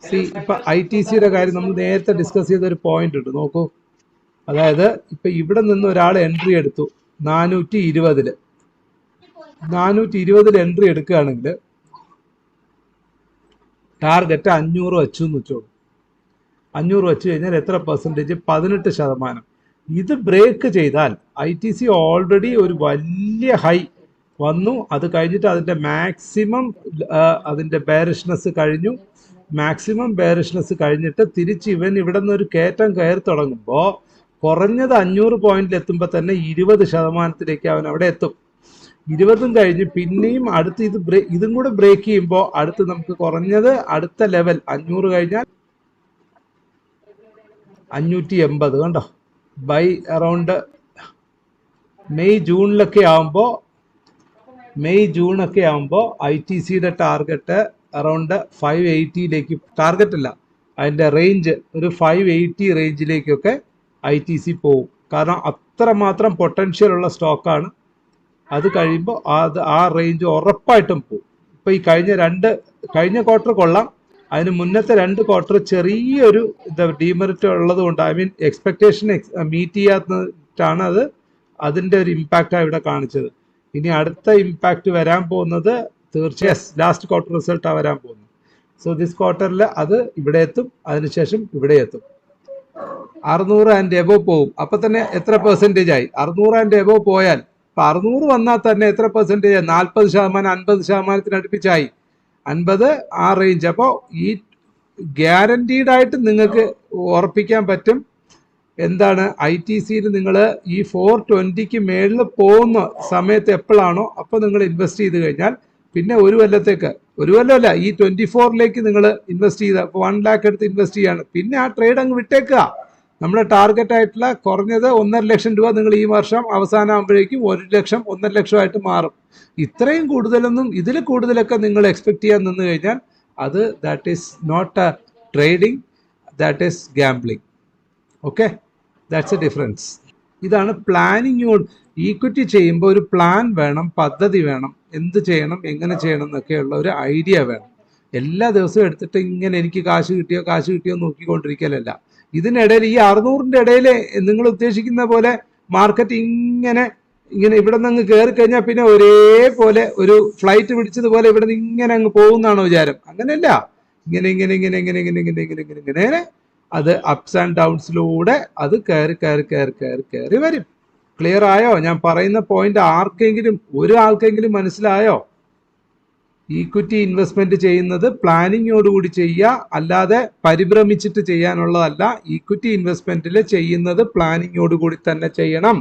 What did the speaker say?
C ഇപ്പൊ ITCയുടെ കാര്യം നമ്മൾ നേരത്തെ ഡിസ്കസ് ചെയ്ത ഒരു പോയിന്റ് ഉണ്ട്, നോക്കൂ. അതായത് ഇപ്പൊ ഇവിടെ നിന്ന് ഒരാൾ എൻട്രി എടുത്തു 420 എൻട്രി എടുക്കുകയാണെങ്കിൽ ടാർഗറ്റ് 500 വെച്ചു എന്ന് വെച്ചോളൂ. 500 വെച്ച് കഴിഞ്ഞാൽ എത്ര പെർസെൻറ്റേജ്? 18%. ഇത് ബ്രേക്ക് ചെയ്താൽ ITC ഓൾറെഡി ഒരു വലിയ ഹൈ വന്നു, അത് കഴിഞ്ഞിട്ട് അതിൻ്റെ മാക്സിമം അതിൻ്റെ ബെയറിഷ്നെസ് കഴിഞ്ഞു. മാക്സിമം ബെയറിഷ്നെസ് കഴിഞ്ഞിട്ട് തിരിച്ച് ഇവൻ ഇവിടെ നിന്ന് ഒരു കയറ്റം കയറി തുടങ്ങുമ്പോൾ കുറഞ്ഞത് 500 പോയിന്റിൽ എത്തുമ്പോൾ തന്നെ 20% അവൻ അവിടെ എത്തും. 20 കഴിഞ്ഞ് പിന്നെയും അടുത്ത് ഇതും കൂടെ ബ്രേക്ക് ചെയ്യുമ്പോൾ അടുത്ത് നമുക്ക് കുറഞ്ഞത് അടുത്ത ലെവൽ 500 കഴിഞ്ഞാൽ 580. കണ്ടോ, ബൈ അറൗണ്ട് മെയ് ജൂണിലൊക്കെ ആകുമ്പോൾ ITCയുടെ ടാർഗറ്റ് അറൗണ്ട് 580ലേക്ക്, ടാർഗറ്റ് അല്ല അതിൻ്റെ റേഞ്ച് ഒരു 580 റേഞ്ചിലേക്കൊക്കെ ITC പോവും. കാരണം അത്രമാത്രം പൊട്ടൻഷ്യൽ ഉള്ള സ്റ്റോക്കാണ്. അത് കഴിയുമ്പോൾ ആ റേഞ്ച് ഉറപ്പായിട്ടും പോവും. ഇപ്പോൾ ഈ കഴിഞ്ഞ ക്വാർട്ടർ കൊള്ളാം, അതിന് മുന്നത്തെ 2 ക്വാർട്ടർ ചെറിയൊരു ഡീമെറിറ്റ് ഉള്ളത് കൊണ്ട്, ഐ മീൻ എക്സ്പെക്ടേഷൻ മീറ്റ് ചെയ്യാത്തതാണ് അതിൻ്റെ ഒരു ഇമ്പാക്റ്റാണ് ഇവിടെ കാണിച്ചത്. ഇനി അടുത്ത ഇമ്പാക്റ്റ് വരാൻ പോകുന്നത് തീർച്ചയായും ലാസ്റ്റ് ക്വാർട്ടർ റിസൾട്ടാണ് വരാൻ പോകുന്നത്. സോ ദിസ് ക്വാർട്ടറിൽ അത് ഇവിടെ എത്തും, അതിനുശേഷം ഇവിടെ എത്തും. 600 ആൻഡ് എബോ പോവും. അപ്പം തന്നെ എത്ര പെർസെൻറ്റേജ് ആയി? 600 ആൻഡ് എബോ പോയാൽ ഇപ്പം 600 വന്നാൽ തന്നെ എത്ര പെർസെൻറ്റേജ്? 40%, 50% അടുപ്പിച്ചായി. 50 ആ റേഞ്ച്. അപ്പോൾ ഈ ഗ്യാരണ്ടീഡ് ആയിട്ട് നിങ്ങൾക്ക് ഉറപ്പിക്കാൻ പറ്റും എന്താണ്, ITCയിൽ നിങ്ങൾ ഈ 420ക്ക് മേളിൽ പോകുന്ന സമയത്ത് എപ്പോഴാണോ അപ്പോൾ നിങ്ങൾ ഇൻവെസ്റ്റ് ചെയ്ത് കഴിഞ്ഞാൽ പിന്നെ ഒരു കൊല്ലമല്ല, ഈ 24ലേക്ക് നിങ്ങൾ ഇൻവെസ്റ്റ് ചെയ്ത 1 lakh എടുത്ത് ഇൻവെസ്റ്റ് ചെയ്യാണ്. പിന്നെ ആ ട്രേഡ് അങ്ങ് വിട്ടേക്കുക. നമ്മുടെ ടാർഗറ്റ് ആയിട്ടുള്ള കുറഞ്ഞത് 1.5 ലക്ഷം രൂപ നിങ്ങൾ ഈ വർഷം അവസാനമാകുമ്പോഴേക്കും 1 ലക്ഷം 1.5 ലക്ഷമായിട്ട് മാറും. ഇത്രയും കൂടുതലൊന്നും, ഇതിൽ കൂടുതലൊക്കെ നിങ്ങൾ എക്സ്പെക്ട് ചെയ്യാൻ നിന്ന് കഴിഞ്ഞാൽ അത് that is not a trading, that is gambling. Okay, that's a difference. ഇതാണ് പ്ലാനിങ്ങോട്. ഈക്വിറ്റി ചെയ്യുമ്പോൾ ഒരു പ്ലാൻ വേണം, പദ്ധതി വേണം, എന്ത് ചെയ്യണം, എങ്ങനെ ചെയ്യണം എന്നൊക്കെയുള്ള ഒരു ഐഡിയ വേണം. എല്ലാ ദിവസവും എടുത്തിട്ട് ഇങ്ങനെ എനിക്ക് കാശ് കിട്ടിയോ നോക്കിക്കൊണ്ടിരിക്കലല്ല. ഇതിനിടയിൽ ഈ 600ന്റെ ഇടയിൽ നിങ്ങൾ ഉദ്ദേശിക്കുന്ന പോലെ മാർക്കറ്റ് ഇങ്ങനെ ഇവിടെ നിന്ന് കയറി കഴിഞ്ഞാൽ പിന്നെ ഒരേപോലെ ഒരു ഫ്ലൈറ്റ് പിടിച്ചതുപോലെ ഇവിടെ നിന്ന് ഇങ്ങനെ അങ്ങ് പോകുന്നതാണോ വിചാരം? അങ്ങനെയല്ല. ഇങ്ങനെ അത് അപ്സ് ആൻഡ് ഡൗൺസിലൂടെ അത് കയറി വരും. ക്ലിയർ ആയോ? ഞാൻ പറയുന്ന പോയിന്റ് ഒരാൾക്കെങ്കിലും മനസ്സിലായോ? ഈക്വിറ്റി ഇൻവെസ്റ്റ്മെന്റ് ചെയ്യുന്നത് പ്ലാനിങ്ങോടുകൂടി ചെയ്യുക, അല്ലാതെ പരിഭ്രമിച്ചിട്ട് ചെയ്യാനുള്ളതല്ല. ഈക്വിറ്റി ഇൻവെസ്റ്റ്മെന്റിൽ ചെയ്യുന്നത് പ്ലാനിങ്ങോടുകൂടി തന്നെ ചെയ്യണം.